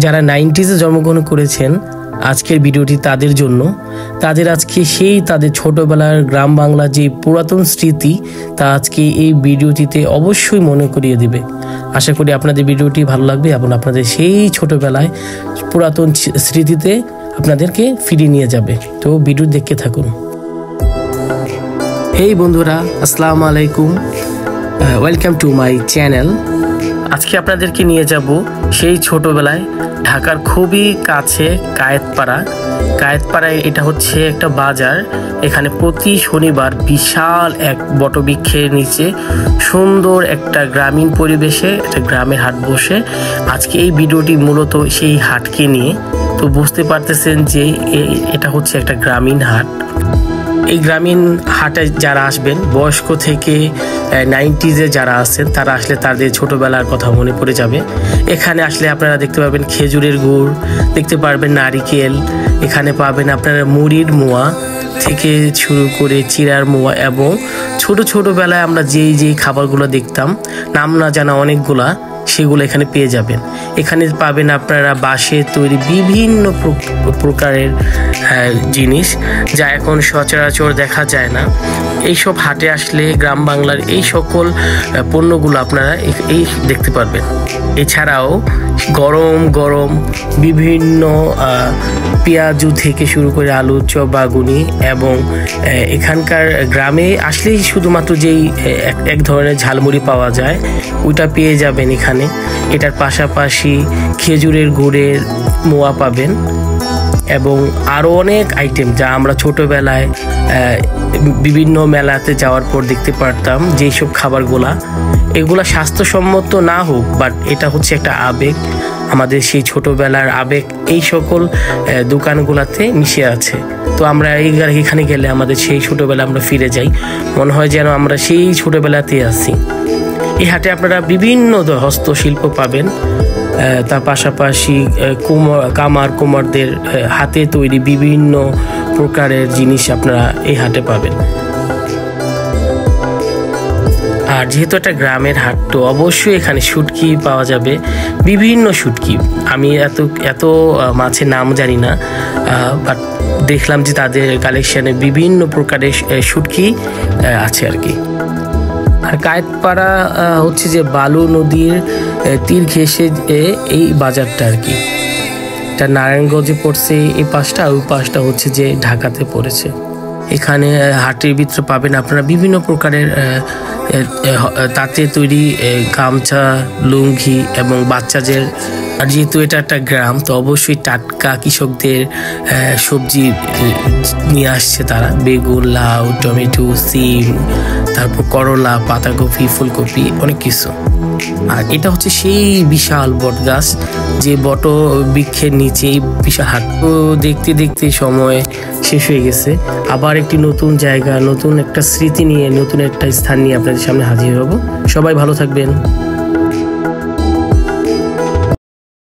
যারা 90s জন্মগ্রহণ করেছেন আজকের ভিডিওটি তাদের জন্য। তাদের আজকে তাদের ছোটবেলার গ্রাম বাংলা যে পুরাতন স্মৃতি তা আজকে এই ভিডিওটিতে অবশ্যই মনে করিয়ে দিবে। আশা করি আপনাদের ভিডিওটি ভালো লাগবে এবং আপনাদের সেই ছোটবেলায় পুরাতন স্মৃতিতে আপনাদেরকে ফিরিয়ে নিয়ে যাবে। তো ভিডিও দেখতে থাকুন। হেই বন্ধুরা, আসসালামু আলাইকুম, ওয়েলকাম টু মাই চ্যানেল। আজকে আপনাদেরকে নিয়ে যাব সেই ছোটবেলায় ঢাকার খুবই কাছে কায়েতপাড়ায়। এটা হচ্ছে একটা বাজার। এখানে প্রতি শনিবার বিশাল এক বটবৃক্ষের নিচে সুন্দর একটা গ্রামীণ পরিবেশে একটা গ্রামের হাট বসে। আজকে এই ভিডিওটি মূলত সেই হাটকে নিয়ে। তো বুঝতে পারতেছেন যে এটা হচ্ছে একটা গ্রামীণ হাট। এই গ্রামীণ হাটে যারা আসবেন, বয়স্ক থেকে 90s যারা আছেন তারা আসলে তাদের ছোটোবেলার কথা মনে পড়ে যাবে। এখানে আসলে আপনারা দেখতে পাবেন খেজুরের গুড়, দেখতে পারবেন নারিকেল, এখানে পাবেন আপনারা মুড়ির মোয়া থেকে শুরু করে চিড়ার মোয়া এবং ছোটোবেলায় আমরা যেই খাবারগুলো দেখতাম, নাম না জানা অনেকগুলা, সেগুলো এখানে পেয়ে যাবেন। এখানে পাবেন আপনারা বাঁশের তৈরি বিভিন্ন প্রকারের জিনিস, যা এখন সচরাচর দেখা যায় না। এইসব হাটে আসলে গ্রাম বাংলার এই সকল পণ্যগুলো আপনারা এই দেখতে পারবেন। এছাড়াও গরম গরম বিভিন্ন পেঁয়াজু থেকে শুরু করে আলু চপ, বাগুনি এবং এখানকার গ্রামে আসলেই শুধুমাত্র যেই এক ধরনের ঝালমুড়ি পাওয়া যায় ওইটা পেয়ে যাবেন এখানে। এটার পাশাপাশি খেজুরের গুড়ের মোয়া পাবেন এবং আরও অনেক আইটেম যা আমরা ছোটোবেলায় বিভিন্ন মেলাতে যাওয়ার পর দেখতে পারতাম। যেই সব খাবারগুলা, এগুলা স্বাস্থ্যসম্মত না হোক, বাট এটা হচ্ছে একটা আবেগ, আমাদের সেই ছোটোবেলার আবেগ এই সকল দোকানগুলাতে মিশে আছে। তো আমরা এখানে গেলে আমাদের সেই ছোটোবেলা আমরা ফিরে যাই, মনে হয় যেন আমরা সেই ছোটোবেলাতে আছি। এই হাটে আপনারা বিভিন্ন হস্তশিল্প পাবেন, তার পাশাপাশি কুমারদের হাতে তৈরি বিভিন্ন প্রকারের জিনিস আপনারা এই হাটে পাবেন। আর যেহেতু একটা গ্রামের হাট, তো অবশ্যই এখানে শুটকি পাওয়া যাবে, বিভিন্ন শুটকি। আমি এত মাছের নাম জানি না, বাট দেখলাম যে তাদের কালেকশানে বিভিন্ন প্রকারের শুটকি আছে আর কি। আর কায়েতপাড়া হচ্ছে যে বালু নদীর তীর ঘেঁষে এই বাজারটা আর কি। এটা নারায়ণগঞ্জে পড়ছে এই পাশটা, ওই পাশটা হচ্ছে যে ঢাকাতে পড়েছে। এখানে হাটের ভিতরে পাবেন আপনারা বিভিন্ন প্রকারের তাঁতে তৈরি গামছা, লুঙ্গি এবং বাচ্চাদের। আর যেহেতু এটা একটা গ্রাম, তো অবশ্যই টাটকা কৃষকদের সবজি নিয়ে আসছে তারা। বেগুন, লাউ, টমেটো, সিম, তারপর করলা, পাতাকপি, ফুলকপি, অনেক কিছু। আর এটা হচ্ছে সেই বিশাল বট গাছ, যে বট বৃক্ষের নিচেই বিশাল হাট। তো দেখতে দেখতে সময় শেষ হয়ে গেছে। আবার একটি নতুন জায়গা, নতুন একটা স্মৃতি নিয়ে, নতুন একটা স্থান নিয়ে আপনাদের সামনে হাজির হব। সবাই ভালো থাকবেন।